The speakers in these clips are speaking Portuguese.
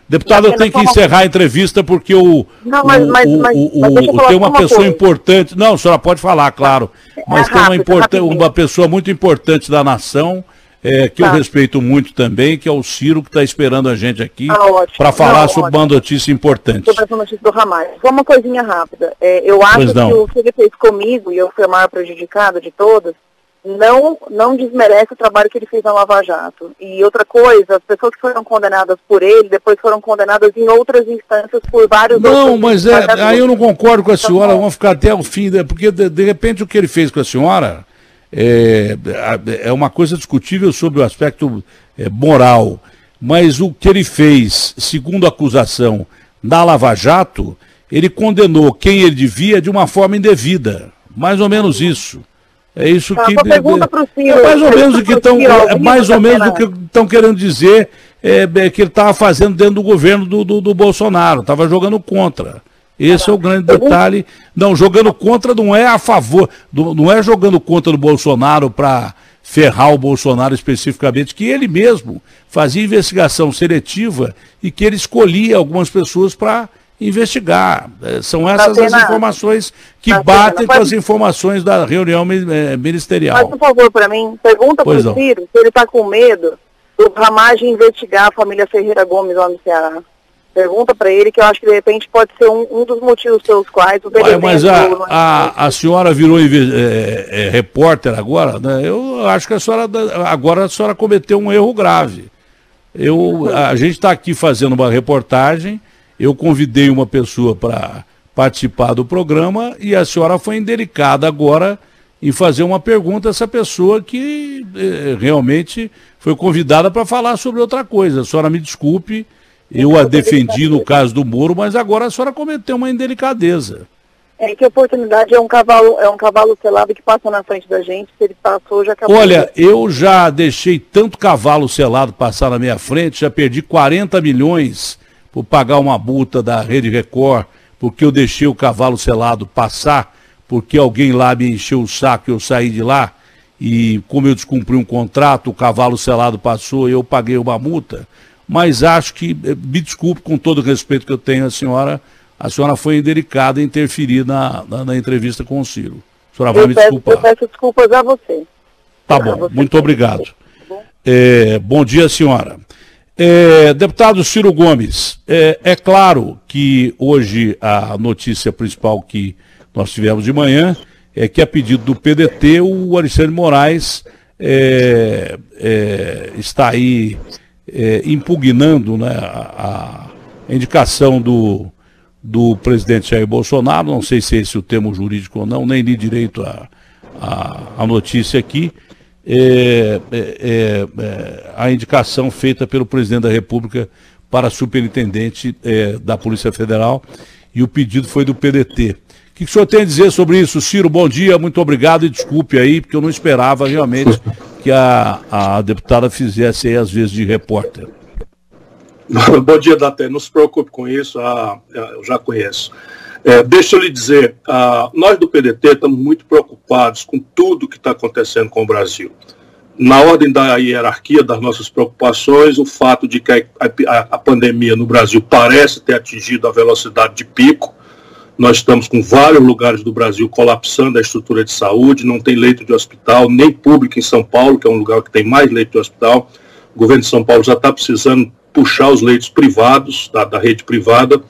Deputado, eu tenho que encerrar a entrevista porque tem uma pessoa importante. Não, a senhora pode falar, claro. Mas tem uma pessoa muito importante da nação, que eu respeito muito também, que é o Ciro, que está esperando a gente aqui para falar sobre uma notícia importante. Sobre essa notícia do Ramagem. Só uma coisinha rápida. Eu acho que o que ele fez comigo, e eu fui a maior prejudicada de todas, não desmerece o trabalho que ele fez na Lava Jato. E outra coisa, as pessoas que foram condenadas por ele, depois foram condenadas em outras instâncias por vários outros... Não, mas aí eu não concordo com a senhora, vamos ficar até o fim, porque de repente o que ele fez com a senhora é uma coisa discutível sobre o aspecto moral, mas o que ele fez, segundo a acusação da Lava Jato, ele condenou quem ele devia de uma forma indevida, mais ou menos isso. É isso que mais ou menos o que estão querendo dizer que ele estava fazendo dentro do governo do Bolsonaro, estava jogando contra. Esse é o grande detalhe. Não, jogando contra não é a favor, não é jogando contra do Bolsonaro para ferrar o Bolsonaro especificamente, que ele mesmo fazia investigação seletiva e que ele escolhia algumas pessoas para investigar. São essas as informações que batem com as informações da reunião ministerial. Faz um favor para mim, pergunta para o Ciro se ele está com medo do Ramagem investigar a família Ferreira Gomes lá no Ceará. Pergunta para ele, que eu acho que de repente pode ser um dos motivos pelos quais o PDT... Mas a senhora virou repórter agora, né? Eu acho que agora a senhora cometeu um erro grave. A gente está aqui fazendo uma reportagem, eu convidei uma pessoa para participar do programa e a senhora foi indelicada agora em fazer uma pergunta a essa pessoa que realmente foi convidada para falar sobre outra coisa. A senhora me desculpe, eu a defendi no caso do Moro, mas agora a senhora cometeu uma indelicadeza. Que a oportunidade é um cavalo selado que passa na frente da gente, se ele passou, já acabou. Olha, eu já deixei tanto cavalo selado passar na minha frente, já perdi 40 milhões por pagar uma multa da Rede Record, porque eu deixei o cavalo selado passar, porque alguém lá me encheu o saco e eu saí de lá, e como eu descumpri um contrato, o cavalo selado passou e eu paguei uma multa. Mas acho que, me desculpe com todo o respeito que eu tenho à senhora, a senhora foi indelicada em interferir na entrevista com o Ciro. A senhora vai me desculpar. Eu peço desculpas a você. Tá bom, muito obrigado. Bom dia, senhora. Deputado Ciro Gomes, é claro que hoje a notícia principal que nós tivemos de manhã é que, a pedido do PDT, o Alexandre Moraes está aí impugnando, né, a indicação do presidente Jair Bolsonaro. Não sei se é esse o termo jurídico ou não, nem li direito a notícia aqui. A indicação feita pelo presidente da República para superintendente da Polícia Federal, e o pedido foi do PDT. O que o senhor tem a dizer sobre isso, Ciro? Bom dia, muito obrigado e desculpe aí, porque eu não esperava realmente que a deputada fizesse aí às vezes de repórter. Bom dia, Daté, não se preocupe com isso, eu já conheço. Deixa eu lhe dizer, nós do PDT estamos muito preocupados com tudo que está acontecendo com o Brasil. Na ordem da hierarquia das nossas preocupações, o fato de que a pandemia no Brasil parece ter atingido a velocidade de pico. Nós estamos com vários lugares do Brasil colapsando a estrutura de saúde, não tem leito de hospital, nem público em São Paulo, que é um lugar que tem mais leito de hospital. O governo de São Paulo já está precisando puxar os leitos privados, da rede privada.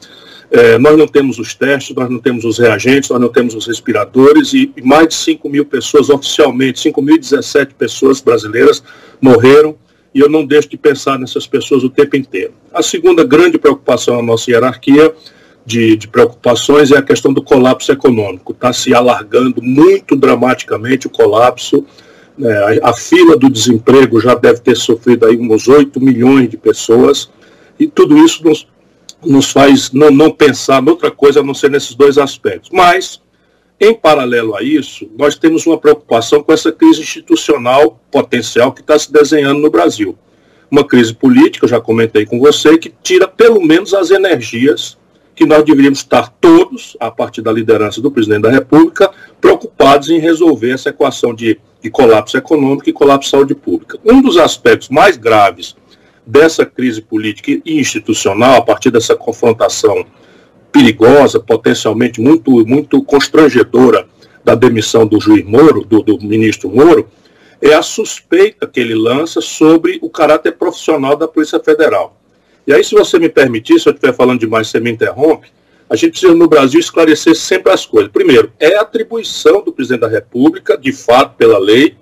Nós não temos os testes, nós não temos os reagentes, nós não temos os respiradores, e mais de 5 mil pessoas oficialmente, 5.017 pessoas brasileiras morreram, e eu não deixo de pensar nessas pessoas o tempo inteiro. A segunda grande preocupação na nossa hierarquia de preocupações é a questão do colapso econômico. Está se alargando muito dramaticamente o colapso. A fila do desemprego já deve ter sofrido aí uns 8 milhões de pessoas, e tudo isso nos faz não pensar em outra coisa a não ser nesses dois aspectos. Mas, em paralelo a isso, nós temos uma preocupação com essa crise institucional potencial que está se desenhando no Brasil. Uma crise política, eu já comentei com você, que tira pelo menos as energias que nós deveríamos estar todos, a partir da liderança do presidente da República, preocupados em resolver essa equação de colapso econômico e colapso de saúde pública. Um dos aspectos mais graves dessa crise política e institucional, a partir dessa confrontação perigosa, potencialmente muito constrangedora da demissão do juiz Moro, do ministro Moro, é a suspeita que ele lança sobre o caráter profissional da Polícia Federal. E aí, se você me permitir, se eu estiver falando demais, você me interrompe, a gente precisa, no Brasil, esclarecer sempre as coisas. Primeiro, é atribuição do presidente da República, de fato, pela lei,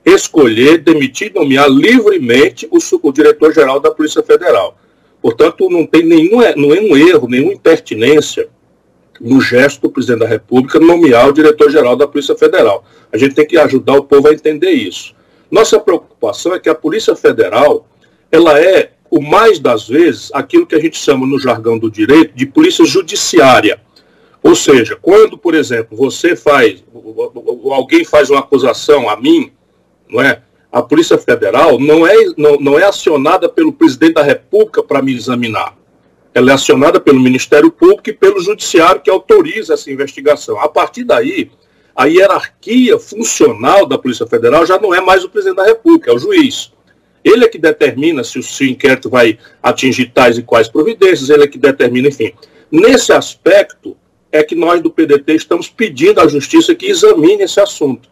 escolher, demitir e nomear livremente o diretor-geral da Polícia Federal. Portanto, não tem nenhum erro, nenhuma impertinência no gesto do presidente da República nomear o diretor-geral da Polícia Federal. A gente tem que ajudar o povo a entender isso. Nossa preocupação é que a Polícia Federal, ela é, o mais das vezes, aquilo que a gente chama no jargão do direito de polícia judiciária. Ou seja, quando, por exemplo, alguém faz uma acusação a mim, não é? A Polícia Federal não é acionada pelo presidente da República para me examinar. Ela é acionada pelo Ministério Público e pelo Judiciário, que autoriza essa investigação. A partir daí, a hierarquia funcional da Polícia Federal já não é mais o presidente da República, é o juiz. Ele é que determina se o inquérito vai atingir tais e quais providências, ele é que determina, enfim. Nesse aspecto é que nós do PDT estamos pedindo à Justiça que examine esse assunto.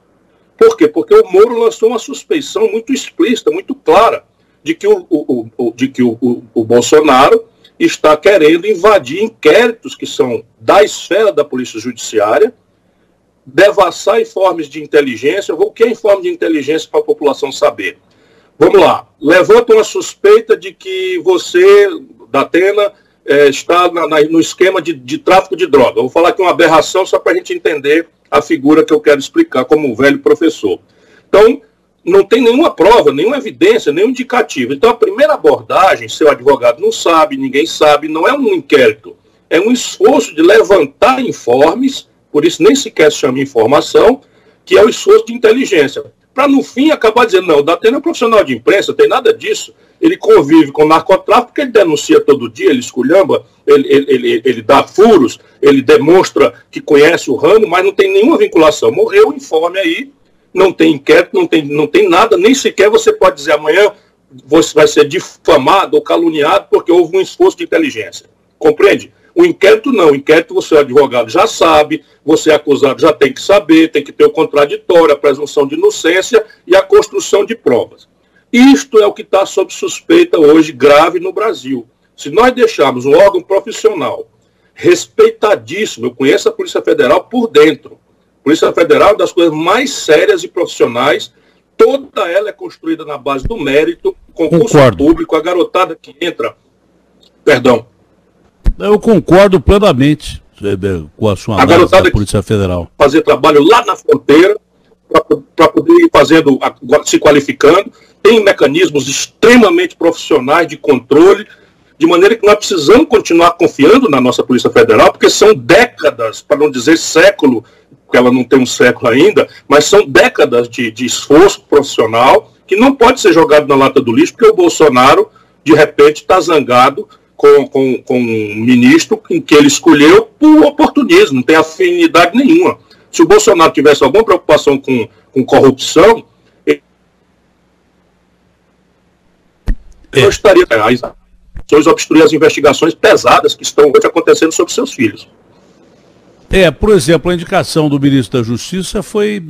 Por quê? Porque o Moro lançou uma suspeição muito explícita, muito clara, de que o Bolsonaro está querendo invadir inquéritos que são da esfera da Polícia Judiciária, devassar informes de inteligência. O que é informe de inteligência para a população saber? Vamos lá. Levanta uma suspeita de que você, Datena, está no esquema de tráfico de droga. Vou falar aqui uma aberração só para a gente entender a figura que eu quero explicar como velho professor. Então, não tem nenhuma prova, nenhuma evidência, nenhum indicativo. Então, a primeira abordagem, seu advogado não sabe, ninguém sabe, não é um inquérito. É um esforço de levantar informes, por isso nem sequer se chama informação, que é o esforço de inteligência. Para, no fim, acabar dizendo, não, o Datena é um profissional de imprensa, tem nada disso. Ele convive com narcotráfico, porque ele denuncia todo dia, ele esculhamba, ele dá furos, ele demonstra que conhece o ramo, mas não tem nenhuma vinculação. Morreu o informe aí, não tem inquérito, não tem nada, nem sequer você pode dizer amanhã você vai ser difamado ou caluniado porque houve um esforço de inteligência. Compreende? O inquérito não. O inquérito você, advogado, já sabe, você, acusado, já tem que saber, tem que ter o contraditório, a presunção de inocência e a construção de provas. Isto é o que está sob suspeita hoje grave no Brasil. Se nós deixarmos um órgão profissional respeitadíssimo, eu conheço a Polícia Federal por dentro. A Polícia Federal é uma das coisas mais sérias e profissionais, toda ela é construída na base do mérito, concurso público, a garotada que entra... Perdão. Eu concordo plenamente com a sua análise da Polícia Federal. Fazer trabalho lá na fronteira, para poder ir fazendo, se qualificando, tem mecanismos extremamente profissionais de controle, de maneira que nós precisamos continuar confiando na nossa Polícia Federal, porque são décadas, para não dizer século, porque ela não tem um século ainda, mas são décadas de esforço profissional que não pode ser jogado na lata do lixo, porque o Bolsonaro, de repente, está zangado com um ministro que ele escolheu por oportunismo, não tem afinidade nenhuma. Se o Bolsonaro tivesse alguma preocupação com corrupção, ele não estaria obstruir as investigações pesadas que estão hoje acontecendo sobre seus filhos. Por exemplo, a indicação do ministro da Justiça foi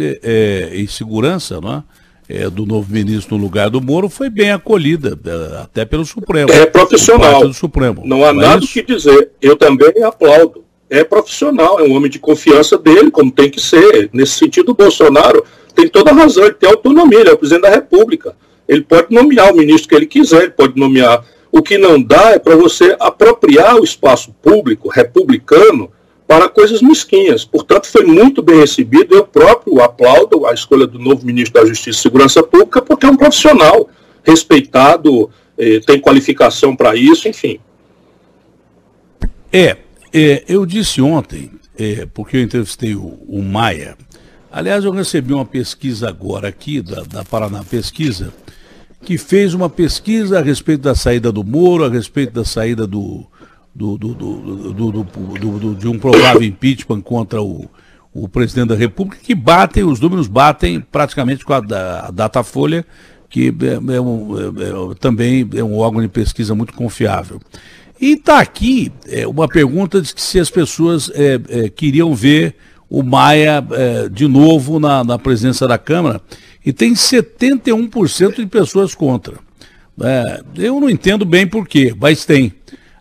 em segurança, não é? Do novo ministro no lugar do Moro, foi bem acolhida, até pelo Supremo. É profissional. Do Supremo. Não há nada o que dizer. Eu também aplaudo. É profissional, é um homem de confiança dele, como tem que ser. Nesse sentido, o Bolsonaro tem toda a razão, ele tem autonomia, ele é o presidente da República. Ele pode nomear o ministro que ele quiser, ele pode nomear. O que não dá é para você apropriar o espaço público republicano para coisas mesquinhas. Portanto, foi muito bem recebido. Eu próprio aplaudo a escolha do novo ministro da Justiça e Segurança Pública, porque é um profissional respeitado, tem qualificação para isso, enfim. Eu disse ontem, porque eu entrevistei o Maia, aliás, eu recebi uma pesquisa agora aqui, da Paraná Pesquisa, que fez uma pesquisa a respeito da saída do Moro, a respeito da saída de um provável impeachment contra o presidente da República, que os números batem praticamente com a Datafolha, que também é um órgão de pesquisa muito confiável. E está aqui uma pergunta de que se as pessoas queriam ver o Maia de novo na presidência da Câmara, e tem 71% de pessoas contra. Eu não entendo bem por quê, mas tem.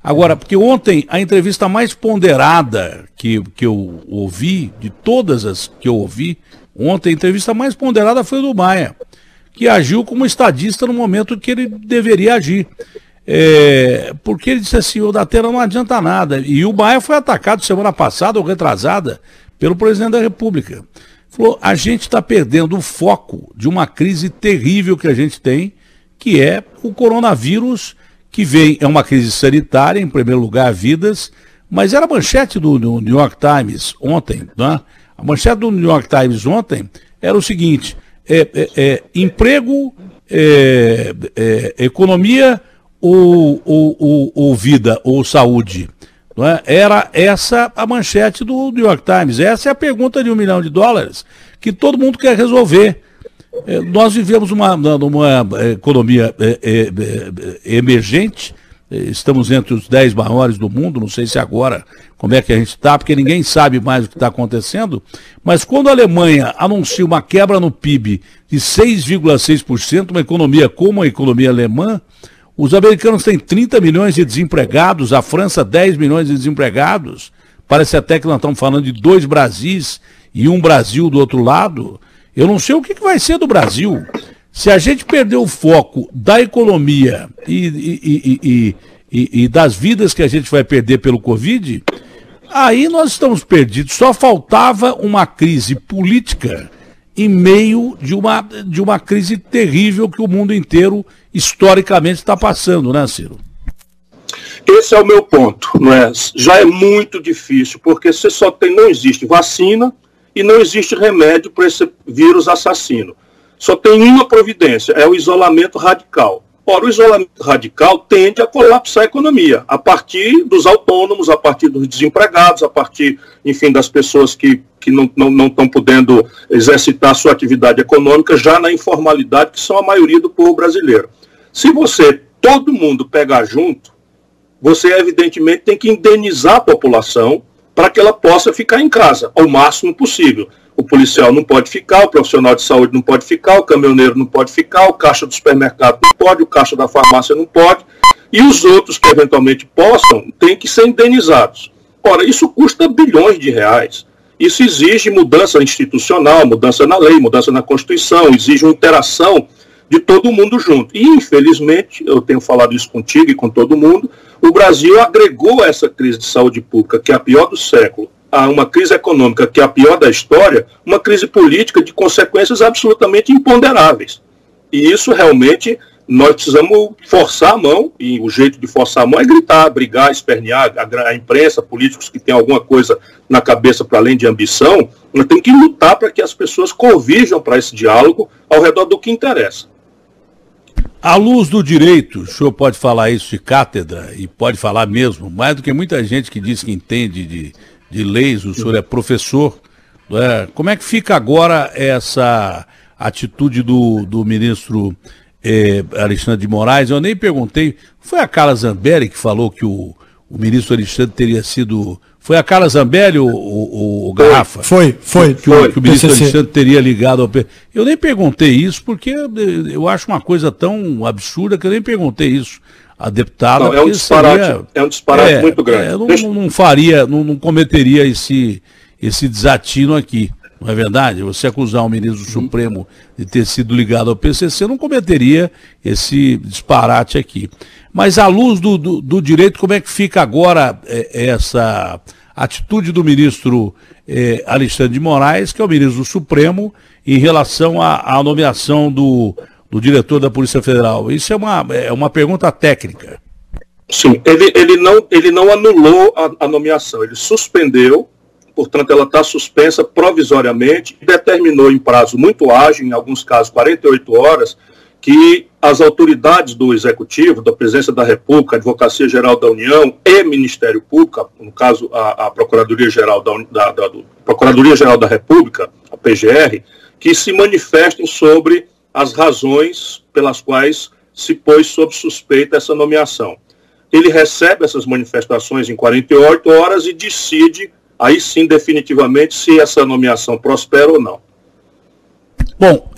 Agora, porque ontem a entrevista mais ponderada que eu ouvi, de todas as que eu ouvi, ontem a entrevista mais ponderada foi do Maia, que agiu como estadista no momento que ele deveria agir. Porque ele disse assim, o Datena não adianta nada. E o Maia foi atacado semana passada ou retrasada pelo presidente da República. Falou, a gente está perdendo o foco de uma crise terrível que a gente tem, que é o coronavírus, que é uma crise sanitária, em primeiro lugar, vidas, mas era a manchete do New York Times ontem, né? A manchete do New York Times ontem era o seguinte, emprego, economia ou vida, ou saúde. Não é? Era essa a manchete do New York Times. Essa é a pergunta de $1 milhão que todo mundo quer resolver. Nós vivemos numa economia emergente, estamos entre os 10 maiores do mundo, não sei se agora como é que a gente está, porque ninguém sabe mais o que está acontecendo, mas quando a Alemanha anuncia uma quebra no PIB de 6,6%, uma economia como a economia alemã, os americanos têm 30 milhões de desempregados, a França 10 milhões de desempregados, parece até que nós estamos falando de 2 Brasis e um Brasil do outro lado. Eu não sei o que vai ser do Brasil. Se a gente perder o foco da economia e das vidas que a gente vai perder pelo Covid, aí nós estamos perdidos. Só faltava uma crise política em meio de uma crise terrível que o mundo inteiro historicamente está passando, né, Ciro? Esse é o meu ponto, não é? Já é muito difícil, porque não existe vacina e não existe remédio para esse vírus assassino. Só tem uma providência, é o isolamento radical. Ora, o isolamento radical tende a colapsar a economia, a partir dos autônomos, a partir dos desempregados, a partir, enfim, das pessoas que não estão podendo exercitar sua atividade econômica, já na informalidade, que são a maioria do povo brasileiro. Se todo mundo pegar junto, você evidentemente tem que indenizar a população para que ela possa ficar em casa, ao máximo possível. O policial não pode ficar, o profissional de saúde não pode ficar, o caminhoneiro não pode ficar, o caixa do supermercado não pode, o caixa da farmácia não pode, e os outros que eventualmente possam têm que ser indenizados. Ora, isso custa bilhões de reais. Isso exige mudança institucional, mudança na lei, mudança na Constituição, exige uma interação de todo mundo junto. E, infelizmente, eu tenho falado isso contigo e com todo mundo, o Brasil agregou essa crise de saúde pública, que é a pior do século, a uma crise econômica, que é a pior da história, uma crise política de consequências absolutamente imponderáveis. E isso realmente nós precisamos forçar a mão, e o jeito de forçar a mão é gritar, brigar, espernear, a imprensa, políticos que têm alguma coisa na cabeça para além de ambição, nós temos que lutar para que as pessoas convirjam para esse diálogo ao redor do que interessa. À luz do direito, o senhor pode falar isso de cátedra, e pode falar mesmo, mais do que muita gente que diz que entende de leis, o senhor é professor. Como é que fica agora essa atitude do ministro Alexandre de Moraes? Eu nem perguntei, foi a Carla Zambelli que falou que o ministro Alexandre teria sido... Foi a Carla Zambelli o Garrafa? Foi. Que o ministro Alexandre teria ligado ao... Eu nem perguntei isso, porque eu acho uma coisa tão absurda que eu nem perguntei isso a deputada. Não, é um disparate muito grande. Não cometeria esse desatino aqui, não é verdade? Você acusar um ministro do Supremo de ter sido ligado ao PCC não cometeria esse disparate aqui. Mas à luz do direito, como é que fica agora essa atitude do ministro Alexandre de Moraes, que é o ministro do Supremo, em relação à nomeação do diretor da Polícia Federal? Isso é uma pergunta técnica. Sim, ele não anulou a nomeação, ele suspendeu, portanto ela está suspensa provisoriamente, determinou em prazo muito ágil, em alguns casos 48 horas, que as autoridades do Executivo, da Presidência da República, a Advocacia-Geral da União e Ministério Público, no caso a Procuradoria-Geral Procuradoria-Geral da República, a PGR, que se manifestem sobre as razões pelas quais se pôs sob suspeita essa nomeação. Ele recebe essas manifestações em 48 horas e decide, aí sim, definitivamente, se essa nomeação prospera ou não. Bom,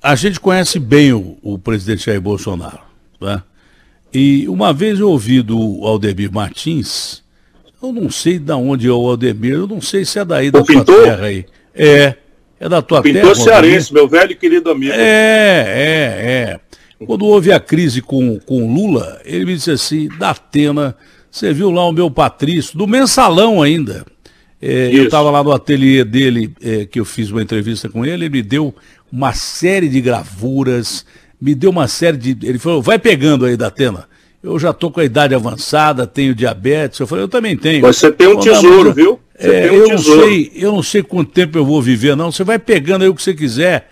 a gente conhece bem o presidente Jair Bolsonaro, né? E uma vez eu ouvi do Aldemir Martins, eu não sei de onde é o Aldemir, eu não sei se é daí da tua terra aí. É da tua terra. Pintor cearense, meu velho e querido amigo. Quando houve a crise com Lula, ele me disse assim, Datena, você viu lá o meu Patrício, do Mensalão ainda. Eu estava lá no ateliê dele, que eu fiz uma entrevista com ele, ele me deu uma série de gravuras, me deu uma série de... Ele falou, vai pegando aí, Datena. Eu já estou com a idade avançada, tenho diabetes. Eu falei, eu também tenho. Você tem um tesouro, viu? Eu não sei quanto tempo eu vou viver, não. Você vai pegando aí o que você quiser.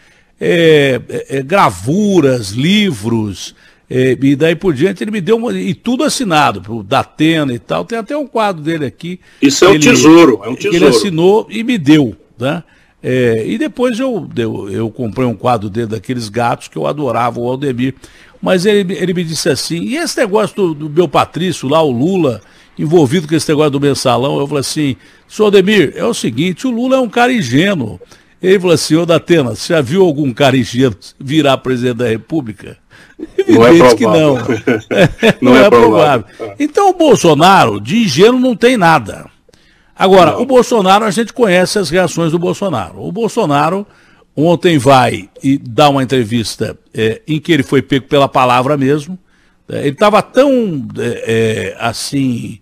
Gravuras, livros, e daí por diante ele me deu e tudo assinado, pro Datena e tal, tem até um quadro dele aqui. Isso é um tesouro, é um tesouro. Que ele assinou e me deu, né? E depois eu comprei um quadro dele daqueles gatos que eu adorava, o Aldemir, mas ele me disse assim, e esse negócio do meu Patrício lá, o Lula, envolvido com esse negócio do Mensalão, eu falei assim, senhor Aldemir, é o seguinte, o Lula é um cara ingênuo. Ele falou assim, ô Datena, você já viu algum cara ingênuo virar presidente da República? Evidente que não. Não é provável. Então o Bolsonaro, de ingênuo, não tem nada. Agora, o Bolsonaro, a gente conhece as reações do Bolsonaro. O Bolsonaro ontem vai e dá uma entrevista em que ele foi pego pela palavra mesmo. Ele estava tão assim...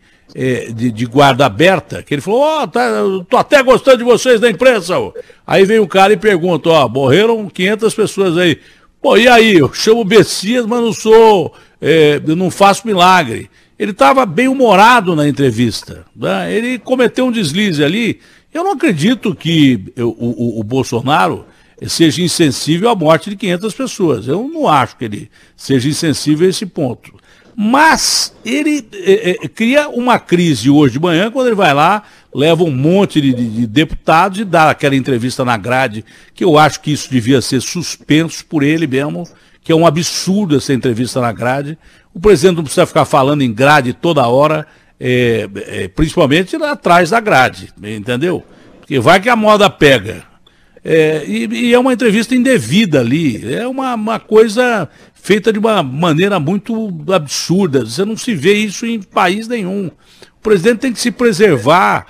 de guarda aberta, que ele falou, tô até gostando de vocês da imprensa. Aí vem um cara e pergunta, morreram 500 pessoas aí. Pô, e aí? Eu chamo Messias, mas não sou, eu não faço milagre. Ele estava bem humorado na entrevista, né? Ele cometeu um deslize ali. Eu não acredito que o Bolsonaro seja insensível à morte de 500 pessoas. Eu não acho que ele seja insensível a esse ponto. Mas ele cria uma crise hoje de manhã, quando ele vai lá, leva um monte de deputados e dá aquela entrevista na grade, que eu acho que isso devia ser suspenso por ele mesmo, que é um absurdo essa entrevista na grade. O presidente não precisa ficar falando em grade toda hora, principalmente atrás da grade, entendeu? Porque vai que a moda pega. E é uma entrevista indevida ali, é uma coisa feita de uma maneira muito absurda, você não se vê isso em país nenhum. O presidente tem que se preservar,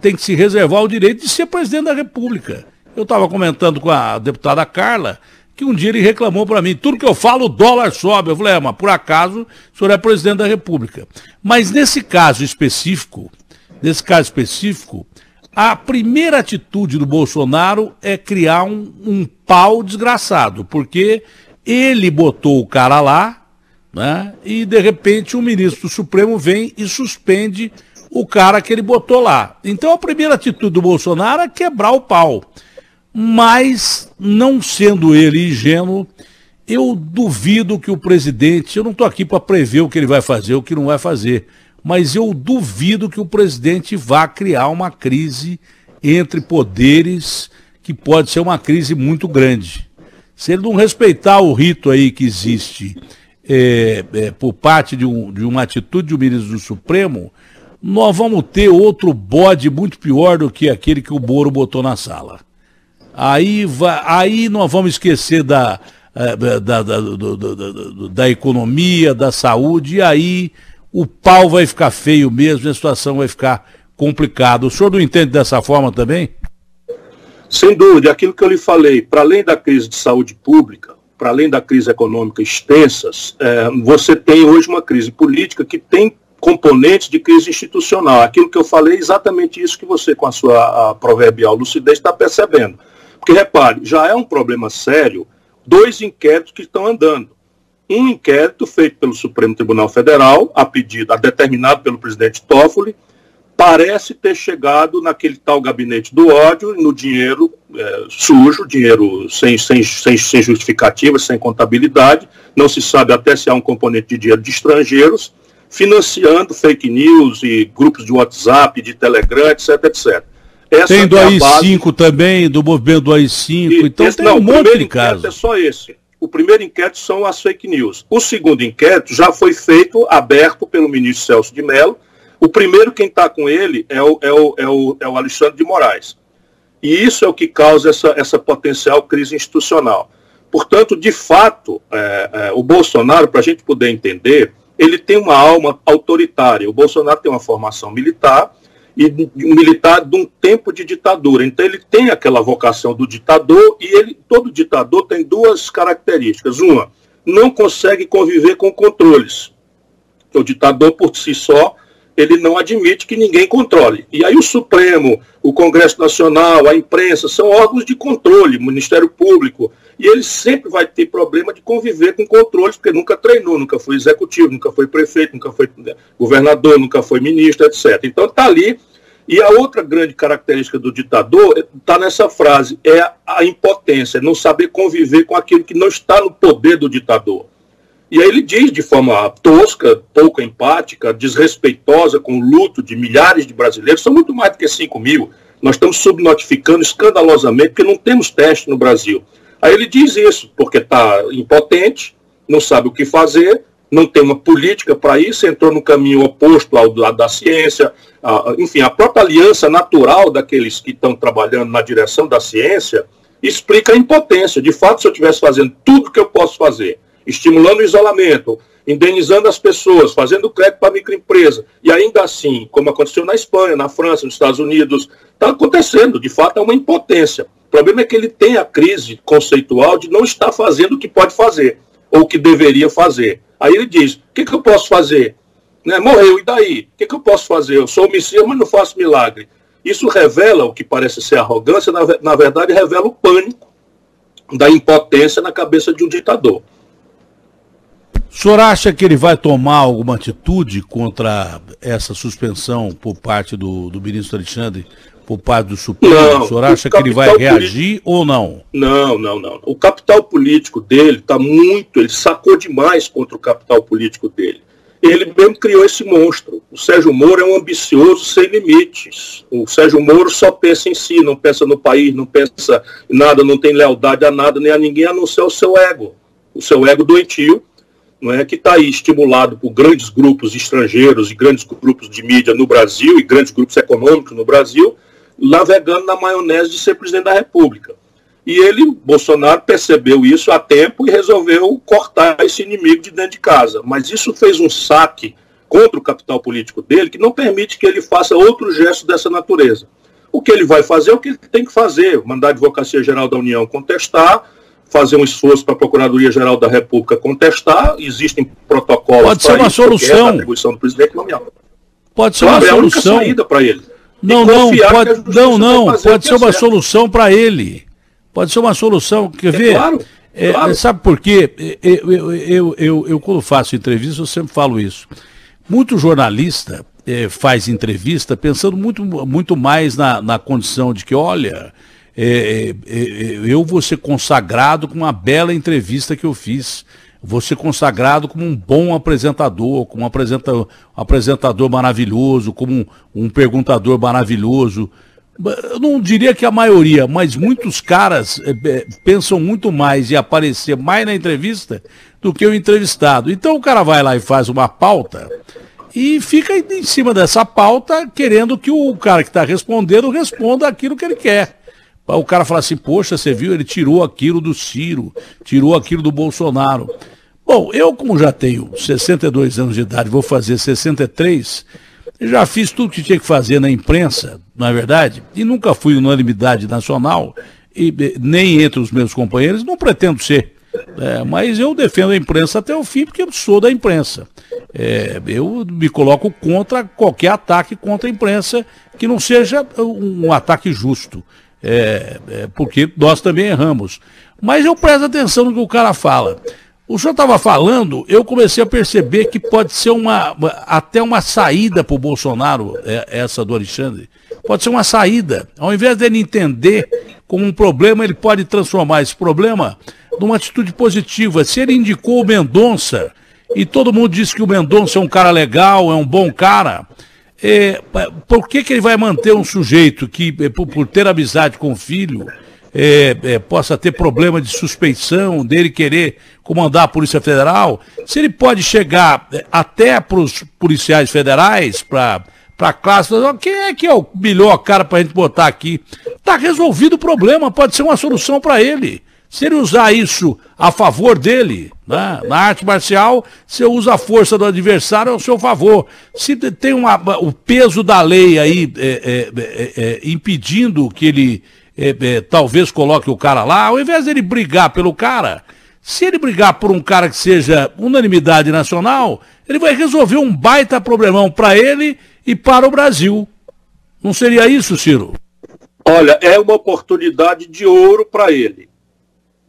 tem que se reservar o direito de ser presidente da República. Eu estava comentando com a deputada Carla, que um dia ele reclamou para mim, tudo que eu falo o dólar sobe. Eu falei, mas por acaso o senhor é presidente da República. Mas nesse caso específico, a primeira atitude do Bolsonaro é criar um pau desgraçado, porque ele botou o cara lá, né, e de repente o ministro do Supremo vem e suspende o cara que ele botou lá. Então a primeira atitude do Bolsonaro é quebrar o pau. Mas, não sendo ele ingênuo, eu duvido que o presidente, eu não estou aqui para prever o que ele vai fazer, o que não vai fazer, mas eu duvido que o presidente vá criar uma crise entre poderes, que pode ser uma crise muito grande. Se ele não respeitar o rito aí que existe por parte de uma atitude do ministro do Supremo, nós vamos ter outro bode muito pior do que aquele que o Moro botou na sala. Aí nós vamos esquecer da economia, da saúde, e aí o pau vai ficar feio mesmo, a situação vai ficar complicada. O senhor não entende dessa forma também? Sem dúvida, aquilo que eu lhe falei, para além da crise de saúde pública, para além da crise econômica extensas, você tem hoje uma crise política que tem componentes de crise institucional. Aquilo que eu falei é exatamente isso que você, com a sua proverbial lucidez, está percebendo. Porque, repare, já é um problema sério, 2 inquéritos que estão andando. Um inquérito feito pelo Supremo Tribunal Federal, determinado pelo presidente Toffoli, parece ter chegado naquele tal gabinete do ódio, no dinheiro sujo, dinheiro sem justificativa, sem contabilidade, não se sabe até se há um componente de dinheiro de estrangeiros, financiando fake news e grupos de WhatsApp, de Telegram, etc, etc. Tem do AI-5 também, do movimento do AI-5, então tem um monte de casos. É só esse. O primeiro inquérito são as fake news. O segundo inquérito já foi feito, aberto pelo ministro Celso de Mello. O primeiro quem está com ele é o Alexandre de Moraes. E isso é o que causa essa potencial crise institucional. Portanto, de fato, o Bolsonaro, para a gente poder entender, ele tem uma alma autoritária. O Bolsonaro tem uma formação militar, e militar de um tempo de ditadura. Então ele tem aquela vocação do ditador e todo ditador tem duas características. Uma, não consegue conviver com controles. O ditador, por si só, ele não admite que ninguém controle. E aí o Supremo, o Congresso Nacional, a imprensa, são órgãos de controle, o Ministério Público, e ele sempre vai ter problema de conviver com controles, porque nunca treinou, nunca foi executivo, nunca foi prefeito, nunca foi governador, nunca foi ministro, etc. Então está ali. E a outra grande característica do ditador está nessa frase, é a impotência, não saber conviver com aquilo que não está no poder do ditador. E aí ele diz de forma tosca, pouco empática, desrespeitosa com o luto de milhares de brasileiros, são muito mais do que 5 mil, nós estamos subnotificando escandalosamente porque não temos teste no Brasil. Aí ele diz isso, porque está impotente, não sabe o que fazer, não tem uma política para isso, entrou no caminho oposto ao da ciência, enfim, a própria aliança natural daqueles que estão trabalhando na direção da ciência explica a impotência. De fato, se eu estivesse fazendo tudo que eu posso fazer, estimulando o isolamento, indenizando as pessoas, fazendo crédito para a microempresa, e ainda assim, como aconteceu na Espanha, na França, nos Estados Unidos, está acontecendo, de fato é uma impotência. O problema é que ele tem a crise conceitual de não estar fazendo o que pode fazer, ou o que deveria fazer. Aí ele diz, o que eu posso fazer? Né? Morreu, e daí? O que eu posso fazer? Eu sou o Messias, mas não faço milagre. Isso revela o que parece ser arrogância, na verdade revela o pânico da impotência na cabeça de um ditador. O senhor acha que ele vai tomar alguma atitude contra essa suspensão por parte do ministro Alexandre, por parte do Supremo? Não, o senhor acha que ele vai reagir ou não? Não. O capital político dele está muito, ele sacou demais contra o capital político dele. Ele mesmo criou esse monstro. O Sérgio Moro é um ambicioso sem limites. O Sérgio Moro só pensa em si, não pensa no país, não pensa em nada, não tem lealdade a nada, nem a ninguém, a não ser o seu ego. O seu ego doentio, não é, que está aí estimulado por grandes grupos estrangeiros e grandes grupos de mídia no Brasil e grandes grupos econômicos no Brasil, navegando na maionese de ser presidente da República. E ele, Bolsonaro, percebeu isso a tempo e resolveu cortar esse inimigo de dentro de casa. Mas isso fez um saque contra o capital político dele que não permite que ele faça outro gesto dessa natureza. O que ele vai fazer é o que ele tem que fazer, mandar a Advocacia Geral da União contestar, fazer um esforço para a Procuradoria-Geral da República contestar, existem protocolos para isso. Pode ser uma solução. A atribuição do presidente nomeado. Pode ser uma solução. É a única saída para ele. Pode ser uma solução para ele. Pode ser uma solução, quer ver? Claro. Sabe por quê? Eu quando faço entrevista, eu sempre falo isso. Muito jornalista faz entrevista pensando muito mais na condição de que, olha, eu vou ser consagrado com uma bela entrevista que eu fiz. Vou ser consagrado como um bom apresentador, como um apresentador maravilhoso, como um perguntador maravilhoso. Eu não diria que a maioria, mas muitos caras pensam muito mais em aparecer mais na entrevista do que o entrevistado. Então o cara vai lá e faz uma pauta e fica em cima dessa pauta querendo que o cara que está respondendo responda aquilo que ele quer. O cara fala assim, poxa, você viu, ele tirou aquilo do Ciro, tirou aquilo do Bolsonaro. Bom, eu como já tenho 62 anos de idade, vou fazer 63, já fiz tudo que tinha que fazer na imprensa, na verdade, e nunca fui unanimidade nacional, e nem entre os meus companheiros, não pretendo ser. Mas eu defendo a imprensa até o fim, porque eu sou da imprensa. Eu me coloco contra qualquer ataque contra a imprensa que não seja um ataque justo. Porque nós também erramos. Mas eu presto atenção no que o cara fala. O senhor estava falando, eu comecei a perceber que pode ser até uma saída para o Bolsonaro, essa do Alexandre. Pode ser uma saída. Ao invés dele entender como um problema, ele pode transformar esse problema numa atitude positiva. Se ele indicou o Mendonça, e todo mundo diz que o Mendonça é um cara legal, é um bom cara, por que ele vai manter um sujeito que, por ter amizade com o filho, possa ter problema de suspeição dele querer comandar a Polícia Federal? Se ele pode chegar até para os policiais federais, para a classe, quem é que é o melhor cara para a gente botar aqui? Está resolvido o problema, pode ser uma solução para ele. Se ele usar isso a favor dele, né? Na arte marcial, você usa a força do adversário ao seu favor. Se tem o peso da lei aí impedindo que ele talvez coloque o cara lá, ao invés dele brigar pelo cara, se ele brigar por um cara que seja unanimidade nacional, ele vai resolver um baita problemão para ele e para o Brasil. Não seria isso, Ciro? Olha, é uma oportunidade de ouro para ele.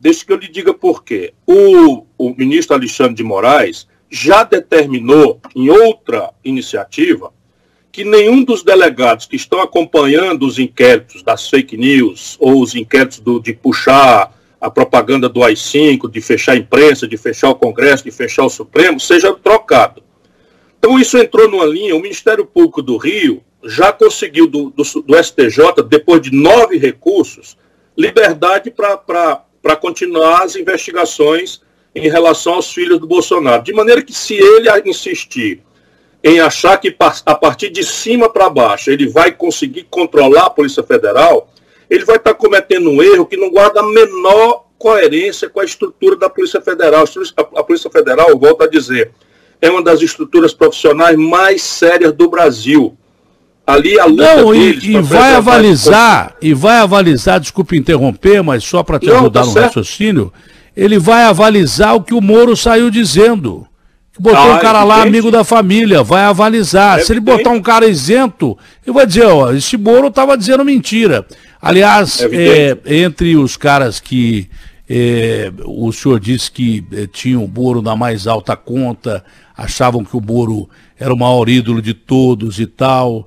Deixa que eu lhe diga por quê. O ministro Alexandre de Moraes já determinou, em outra iniciativa, que nenhum dos delegados que estão acompanhando os inquéritos das fake news, ou os inquéritos de puxar a propaganda do AI-5, de fechar a imprensa, de fechar o Congresso, de fechar o Supremo, seja trocado. Então isso entrou numa linha, o Ministério Público do Rio já conseguiu do STJ, depois de 9 recursos, liberdade para continuar as investigações em relação aos filhos do Bolsonaro. De maneira que, se ele insistir em achar que a partir de cima para baixo ele vai conseguir controlar a Polícia Federal, ele vai estar cometendo um erro que não guarda a menor coerência com a estrutura da Polícia Federal. A Polícia Federal, eu volto a dizer, é uma das estruturas profissionais mais sérias do Brasil. Ali a luta deles vai avalizar, desculpe interromper, mas só para te ajudar no raciocínio, ele vai avalizar o que o Moro saiu dizendo. Botou um cara lá, amigo da família, vai avalizar. Se ele botar um cara isento, ele vai dizer, ó, esse Moro estava dizendo mentira. Aliás, entre os caras que o senhor disse que tinham o Moro na mais alta conta, achavam que o Moro era o maior ídolo de todos e tal,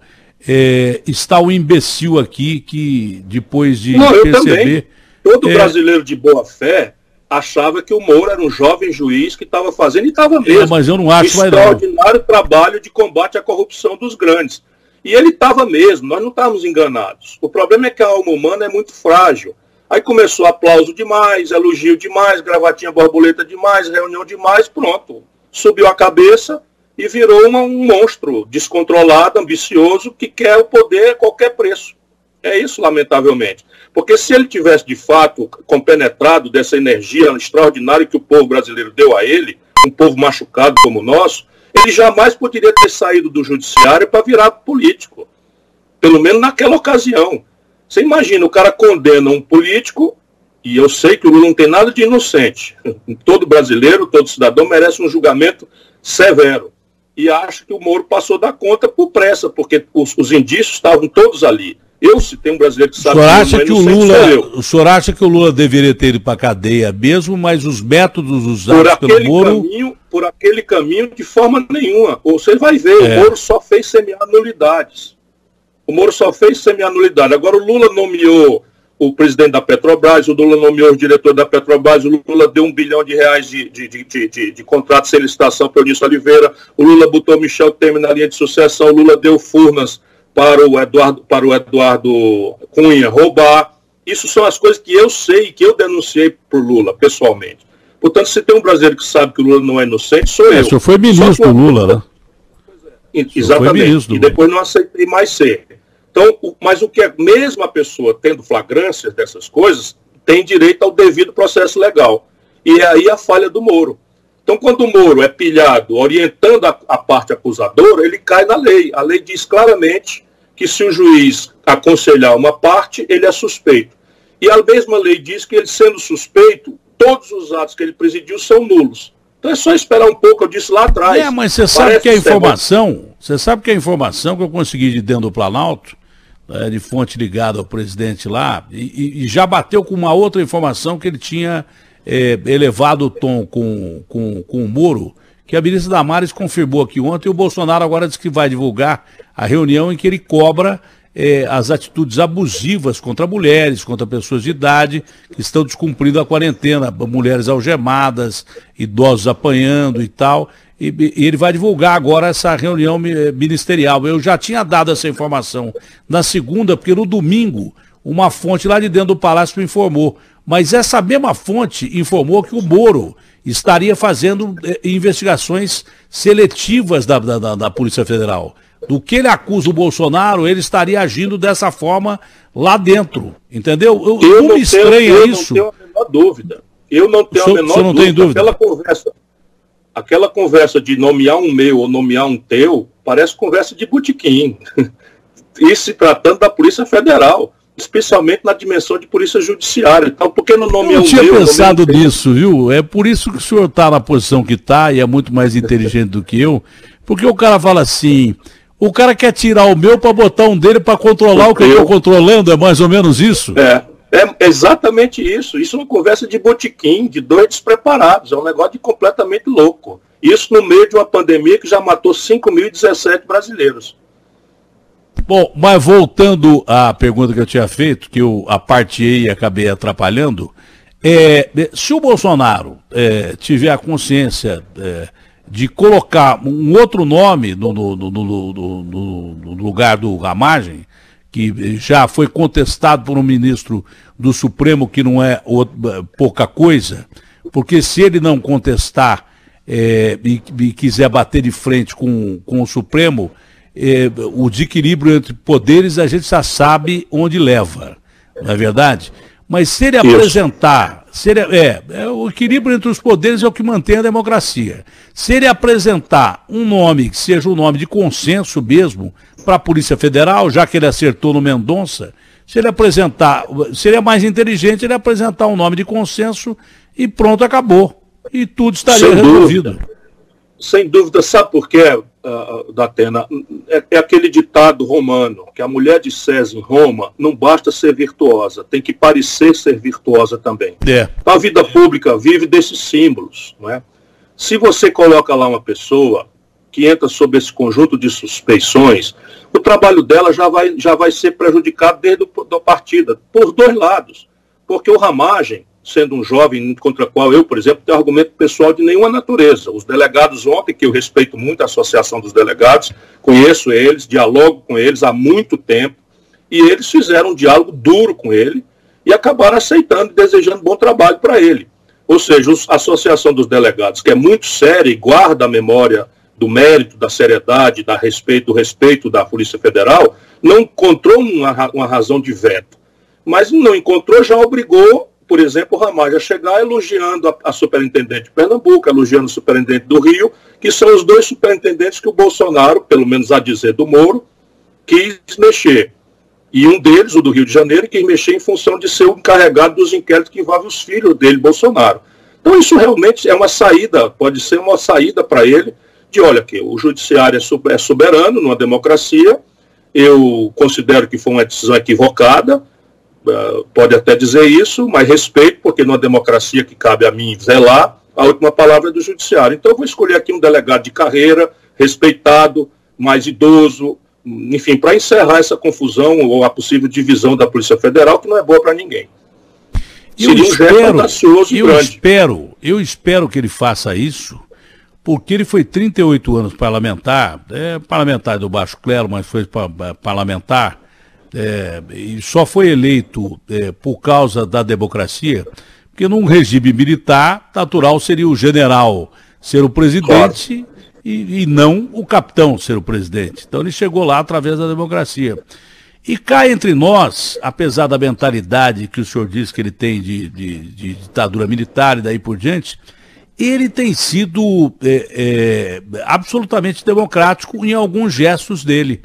está o imbecil aqui que, depois de perceber... Todo brasileiro de boa fé achava que o Moro era um jovem juiz que estava fazendo, e estava mesmo, mas eu não acho extraordinário trabalho de combate à corrupção dos grandes. E ele estava mesmo, nós não estávamos enganados. O problema é que a alma humana é muito frágil. Aí começou aplauso demais, elogio demais, gravatinha borboleta demais, reunião demais, pronto. Subiu a cabeça e virou um monstro descontrolado, ambicioso, que quer o poder a qualquer preço. É isso, lamentavelmente. Porque se ele tivesse, de fato, compenetrado dessa energia extraordinária que o povo brasileiro deu a ele, um povo machucado como o nosso, ele jamais poderia ter saído do judiciário para virar político. Pelo menos naquela ocasião. Você imagina, o cara condena um político, e eu sei que o Lula não tem nada de inocente. Todo brasileiro, todo cidadão merece um julgamento severo. E acha que o Moro passou da conta por pressa, porque os indícios estavam todos ali. Se tem um brasileiro que sabe o senhor acha que o Lula deveria ter ido para a cadeia mesmo, mas os métodos usados pelo Moro... Por aquele caminho, de forma nenhuma. Você vai ver, o Moro só fez semear nulidades. Agora o Lula nomeou o presidente da Petrobras, o Lula nomeou o diretor da Petrobras, o Lula deu R$1 bilhão de contratos sem licitação para o Eunício Oliveira, o Lula botou Michel Temer na linha de sucessão, o Lula deu Furnas para o Eduardo Cunha roubar. Isso são as coisas que eu sei e que eu denunciei por Lula, pessoalmente. Portanto, se tem um brasileiro que sabe que o Lula não é inocente, sou eu. O senhor foi ministro do Lula, né? Exatamente. E depois não aceitei mais ser. Então, mas o que é, mesmo a pessoa tendo flagrâncias dessas coisas, tem direito ao devido processo legal. E é aí a falha do Moro. Então, quando o Moro é pilhado orientando a parte acusadora, ele cai na lei. A lei diz claramente que se o juiz aconselhar uma parte, ele é suspeito. E a mesma lei diz que ele, sendo suspeito, todos os atos que ele presidiu são nulos. Então é só esperar um pouco, eu disse lá atrás. Mas você sabe que a informação que eu consegui de dentro do Planalto, de fonte ligada ao presidente lá, e já bateu com uma outra informação que ele tinha elevado o tom com o Moro, que a ministra Damares confirmou aqui ontem, e o Bolsonaro agora diz que vai divulgar a reunião em que ele cobra as atitudes abusivas contra mulheres, contra pessoas de idade que estão descumprindo a quarentena, mulheres algemadas, idosos apanhando e tal. e ele vai divulgar agora essa reunião ministerial. Eu já tinha dado essa informação na segunda, porque no domingo uma fonte lá de dentro do Palácio me informou. Mas essa mesma fonte informou que o Moro estaria fazendo investigações seletivas da Polícia Federal. Do que ele acusa o Bolsonaro, ele estaria agindo dessa forma lá dentro. Entendeu? Eu não me estranha isso. Eu não tenho a menor dúvida. Eu não tenho a menor dúvida. Aquela conversa de nomear um meu ou nomear um teu, parece conversa de botequim. Isso se tratando da Polícia Federal, especialmente na dimensão de Polícia Judiciária. Então, por que não nomear um meu? Eu tinha pensado nisso, viu? É por isso que o senhor está na posição que está e é muito mais inteligente do que eu, porque o cara fala assim, o cara quer tirar o meu para botar um dele para controlar o que eu estou controlando, é mais ou menos isso? É exatamente isso. Isso é uma conversa de botequim, de dois despreparados. É um negócio completamente louco. Isso no meio de uma pandemia que já matou 5.017 brasileiros. Bom, mas voltando à pergunta que eu tinha feito, que eu apartei e acabei atrapalhando, se o Bolsonaro tiver a consciência de colocar um outro nome no lugar do Ramagem, que já foi contestado por um ministro do Supremo, que não é pouca coisa, porque se ele não contestar e quiser bater de frente com o Supremo, o desequilíbrio entre poderes a gente já sabe onde leva, não é verdade? Mas se ele apresentar, o equilíbrio entre os poderes é o que mantém a democracia. Se ele apresentar um nome que seja um nome de consenso mesmo para a Polícia Federal, já que ele acertou no Mendonça, se ele apresentar, seria mais inteligente ele apresentar um nome de consenso e pronto, acabou. E tudo estaria resolvido. Sem dúvida, sabe por quê, Datena? É aquele ditado romano, que a mulher de César em Roma não basta ser virtuosa, tem que parecer ser virtuosa também. A vida pública vive desses símbolos, não é? Se você coloca lá uma pessoa que entra sob esse conjunto de suspeições, o trabalho dela já vai ser prejudicado desde a partida, por dois lados. Porque o Ramagem, sendo um jovem contra o qual eu, por exemplo, tenho argumento pessoal de nenhuma natureza. Os delegados ontem, que eu respeito muito a Associação dos Delegados, conheço eles, dialogo com eles há muito tempo, e eles fizeram um diálogo duro com ele e acabaram aceitando e desejando bom trabalho para ele. Ou seja, a Associação dos Delegados, que é muito séria e guarda a memória do mérito, da seriedade, do respeito da Polícia Federal, não encontrou uma razão de veto. Mas não encontrou, já obrigou, por exemplo, o Ramagem a chegar elogiando a superintendente de Pernambuco, elogiando o superintendente do Rio, que são os dois superintendentes que o Bolsonaro, pelo menos a dizer do Moro, quis mexer. E um deles, o do Rio de Janeiro, quis mexer em função de ser o encarregado dos inquéritos que envolvem os filhos dele, Bolsonaro. Então isso realmente é uma saída, pode ser uma saída para ele, de olha que o judiciário é soberano numa democracia, eu considero que foi uma decisão equivocada, pode até dizer isso, mas respeito, porque numa democracia que cabe a mim zelar, a última palavra é do judiciário. Então eu vou escolher aqui um delegado de carreira, respeitado, mais idoso, enfim, para encerrar essa confusão ou a possível divisão da Polícia Federal, que não é boa para ninguém. Eu espero que ele faça isso, porque ele foi 38 anos parlamentar, parlamentar do baixo clero, mas foi parlamentar, e só foi eleito por causa da democracia, porque num regime militar, natural seria o general ser o presidente, claro, e não o capitão ser o presidente. Então ele chegou lá através da democracia. E cá entre nós, apesar da mentalidade que o senhor disse que ele tem de ditadura militar e daí por diante, ele tem sido absolutamente democrático em alguns gestos dele.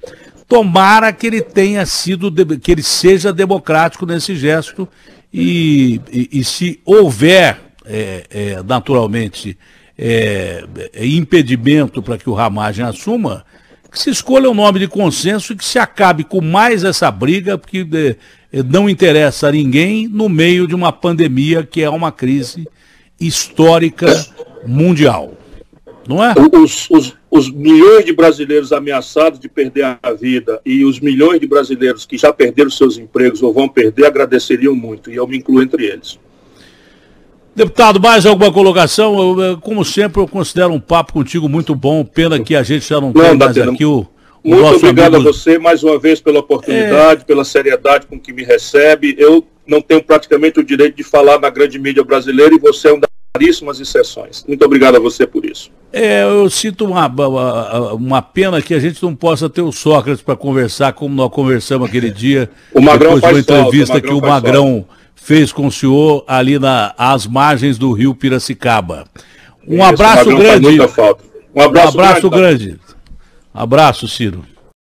Tomara que ele tenha sido, que ele seja democrático nesse gesto e se houver, naturalmente, impedimento para que o Ramagem assuma, que se escolha um nome de consenso e que se acabe com mais essa briga, porque não interessa a ninguém no meio de uma pandemia que é uma crise histórica mundial. Não é? Os milhões de brasileiros ameaçados de perder a vida e os milhões de brasileiros que já perderam seus empregos ou vão perder agradeceriam muito, e eu me incluo entre eles. Deputado, mais alguma colocação? Como sempre, eu considero um papo contigo muito bom. Pena que a gente já não tem mais aqui o muito obrigado a você mais uma vez pela oportunidade, pela seriedade com que me recebe. Eu não tenho praticamente o direito de falar na grande mídia brasileira e você é uma das raríssimas exceções. Muito obrigado a você por isso. Eu sinto uma pena que a gente não possa ter o Sócrates para conversar como nós conversamos aquele dia. O Magrão depois faz de uma entrevista que o Magrão fez com o senhor ali às margens do rio Piracicaba. Um abraço grande. Um abraço grande. Abraço, Ciro.